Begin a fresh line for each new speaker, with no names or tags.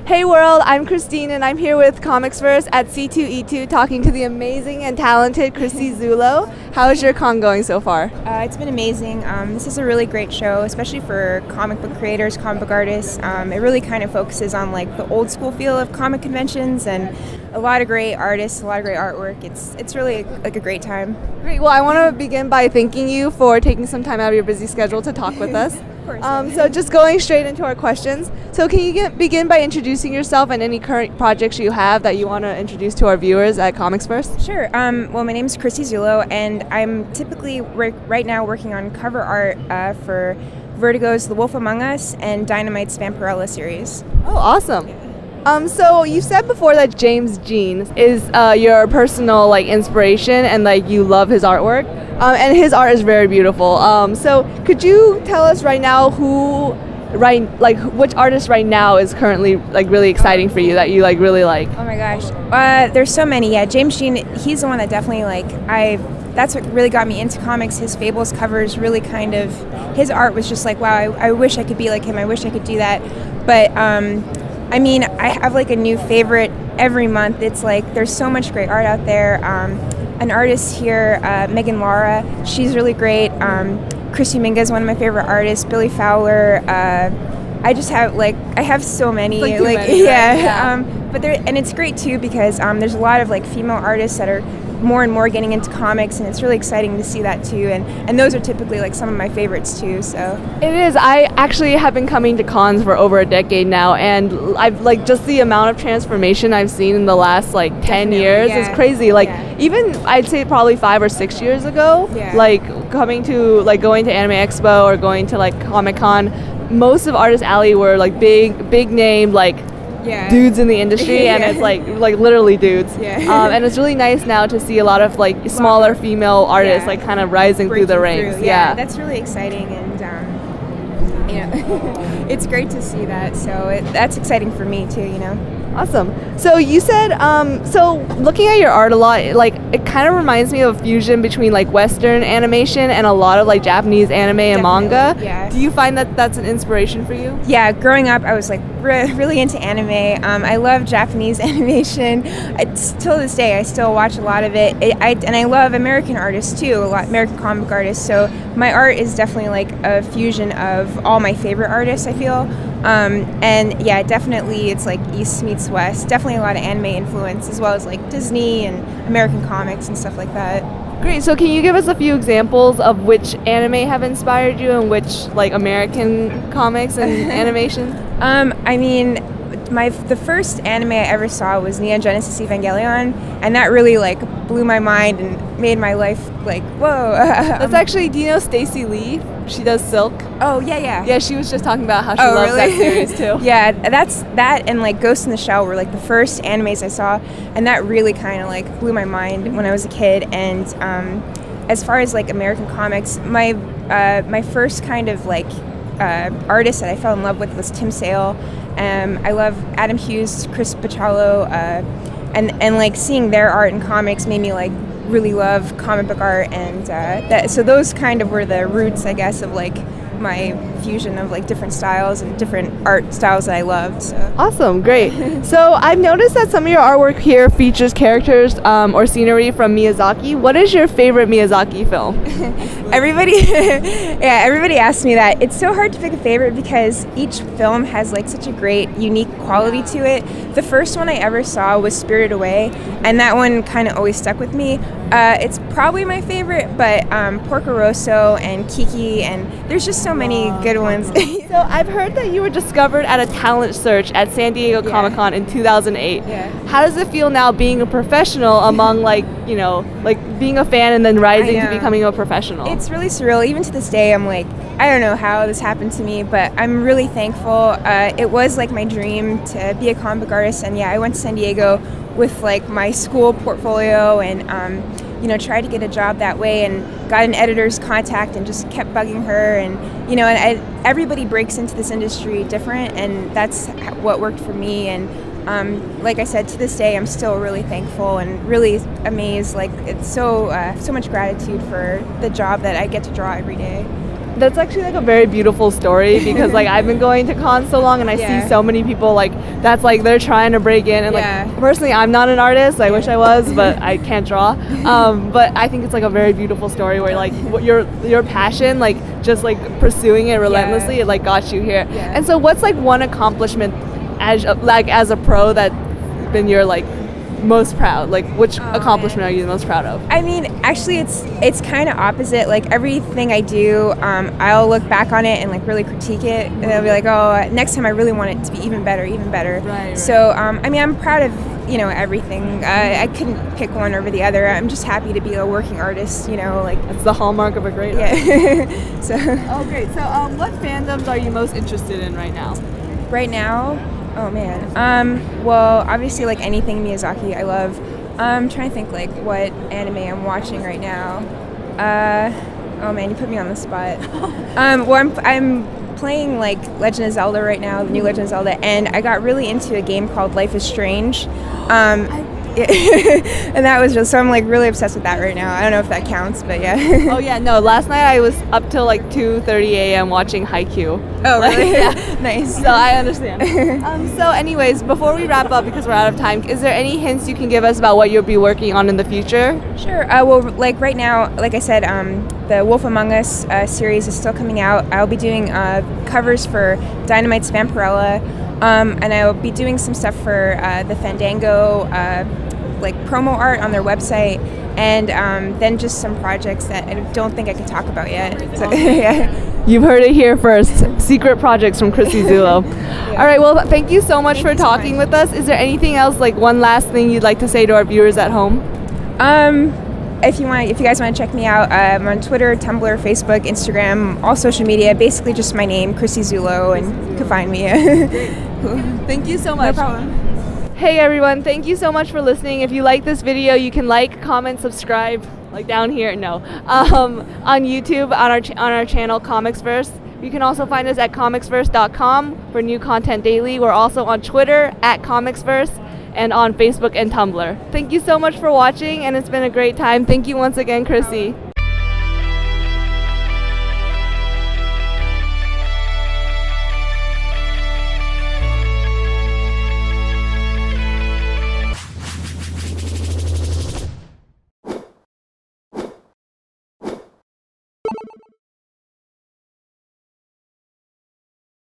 Hey world, I'm Christine and I'm here with ComicsVerse at C2E2 talking to the amazing and talented Chrissie Zullo. How is your con going so far?
It's been amazing. This is a really great show, especially for comic book creators, comic book artists. It really kind of focuses on like the old school feel of comic conventions and a lot of great artists, a lot of great artwork. It's really like a great time.
Great. Well, I want to begin by thanking you for taking some time out of your busy schedule to talk with us. So just going straight into our questions. So can you begin by introducing yourself and any current projects you have that you want to introduce to our viewers at ComicsVerse?
Sure. Well, my name is Chrissie Zullo, and I'm typically right now working on cover art for Vertigo's The Wolf Among Us and Dynamite's Vampirella series.
Oh, awesome. So you said before that James Jean is your personal inspiration and you love his artwork, and his art is very beautiful. So could you tell us right now which artist right now is currently really exciting for you that you really like?
Oh my gosh, there's so many. Yeah, James Jean, he's the one that definitely that's what really got me into comics. His Fables covers really his art was just wow, I wish I could be like him. I wish I could do that, but. I mean, I have a new favorite every month. It's there's so much great art out there. An artist here, Megan Lara, she's really great. Christy Minga is one of my favorite artists. Billy Fowler. I just have I have so many.
Too many,
yeah.
Right?
But and it's great too because there's a lot of female artists that are more and more getting into comics, and it's really exciting to see that too, and those are typically some of my favorites too. So
it is. I actually have been coming to cons for over a decade now, and I've just the amount of transformation I've seen in the last 10 years is crazy. Even I'd say probably 5 or 6 years ago, coming to going to Anime Expo or going to Comic-Con, most of Artist Alley were big name dudes in the industry, and it's literally dudes. And it's really nice now to see a lot of smaller female artists kind of rising through the ranks.
Yeah, that's really exciting, and it's great to see that. So that's exciting for me too.
Awesome. So you said, so looking at your art a lot, it kind of reminds me of a fusion between Western animation and a lot of Japanese anime and manga.
Yeah.
Do you find that that's an inspiration for you?
Yeah, growing up I was really into anime. I love Japanese animation. Till this day I still watch a lot of it. And I love American artists too, a lot American comic artists. So my art is definitely a fusion of all my favorite artists, I feel. And yeah, definitely it's East meets West. Definitely a lot of anime influence, as well as Disney and American comics and stuff like that.
Great. So can you give us a few examples of which anime have inspired you and which American comics and animation?
I mean, the first anime I ever saw was Neon Genesis Evangelion, and that really blew my mind and made my life whoa.
That's actually, do you know Stacey Lee? She does Silk.
Oh yeah.
Yeah, she was just talking about how she loves
really?
that series too.
Yeah, that and Ghost in the Shell were the first animes I saw, and that really kind of blew my mind when I was a kid. And as far as American comics, my first kind of artist that I fell in love with was Tim Sale. I love Adam Hughes, Chris Bachalo, and seeing their art in comics made me really love comic book art, and so those kind of were the roots, I guess, of my fusion of different styles and different art styles that I loved. So.
Awesome, great. So I've noticed that some of your artwork here features characters or scenery from Miyazaki. What is your favorite Miyazaki film?
Everybody asks me that. It's so hard to pick a favorite because each film has such a great, unique quality to it. The first one I ever saw was Spirited Away, and that one kind of always stuck with me. It's probably my favorite, but Porco Rosso and Kiki, and there's just so many good ones.
So I've heard that you were discovered at a talent search at San Diego Comic-Con in 2008.
Yeah.
How does it feel now being a professional among being a fan and then rising to becoming a professional?
It's really surreal. Even to this day, I'm I don't know how this happened to me, but I'm really thankful. It was my dream to be a comic book artist, and I went to San Diego with my school portfolio and tried to get a job that way, and got an editor's contact and just kept bugging her, and everybody breaks into this industry different, and that's what worked for me. And like I said, to this day I'm still really thankful and really amazed. It's so much gratitude for the job that I get to draw every day.
That's actually like a very beautiful story because like I've been going to cons so long and I see so many people like that's like they're trying to break in and like personally I'm not an artist. I wish I was, but I can't draw. But I think it's like a very beautiful story where like your passion, like just like pursuing it relentlessly, it like got you here. And so what's like one accomplishment as a pro that been your like most proud? Like which accomplishment are you the most proud of?
I mean, actually it's kind of opposite. Like everything I do, I'll look back on it and like really critique it, and I'll be like, oh, next time I really want it to be even better. Right. So I mean, I'm proud of everything. I couldn't pick one over the other. I'm just happy to be a working artist. Like
that's the hallmark of a great artist.
So
great. So what fandoms are you most interested in right now?
Right now, oh man. Well, obviously like anything Miyazaki I love. I'm trying to think like what anime I'm watching right now. Oh man, you put me on the spot. Well, I'm playing like Legend of Zelda right now, the new Legend of Zelda, and I got really into a game called Life is Strange. And that was just, so I'm like really obsessed with that right now. I don't know if that counts, but yeah.
Oh yeah, no, last night I was up till like 2:30 a.m. watching Haikyuu.
Oh really?
Yeah.
Nice.
So I understand. So anyways, before we wrap up, because we're out of time, is there any hints you can give us about what you'll be working on in the future?
Sure. Well, like right now, like I said, the Wolf Among Us series is still coming out. I'll be doing covers for Dynamite's Vampirella, and I will be doing some stuff for the Fandango like promo art on their website, and then just some projects that I don't think I can talk about yet. So,
You've heard it here first. Secret projects from Chrissie Zullo. All right, well, thank you so much for talking with us. Is there anything else, like one last thing you'd like to say to our viewers at home?
If you guys want to check me out, I'm on Twitter, Tumblr, Facebook, Instagram, all social media. Basically, just my name, Chrissie Zullo, and you can find me.
Thank you so much.
No problem.
Hey everyone, thank you so much for listening. If you like this video, you can like, comment, subscribe, like down here, on YouTube on our channel ComicsVerse. You can also find us at ComicsVerse.com for new content daily. We're also on Twitter at ComicsVerse and on Facebook and Tumblr. Thank you so much for watching, and it's been a great time. Thank you once again, Chrissie.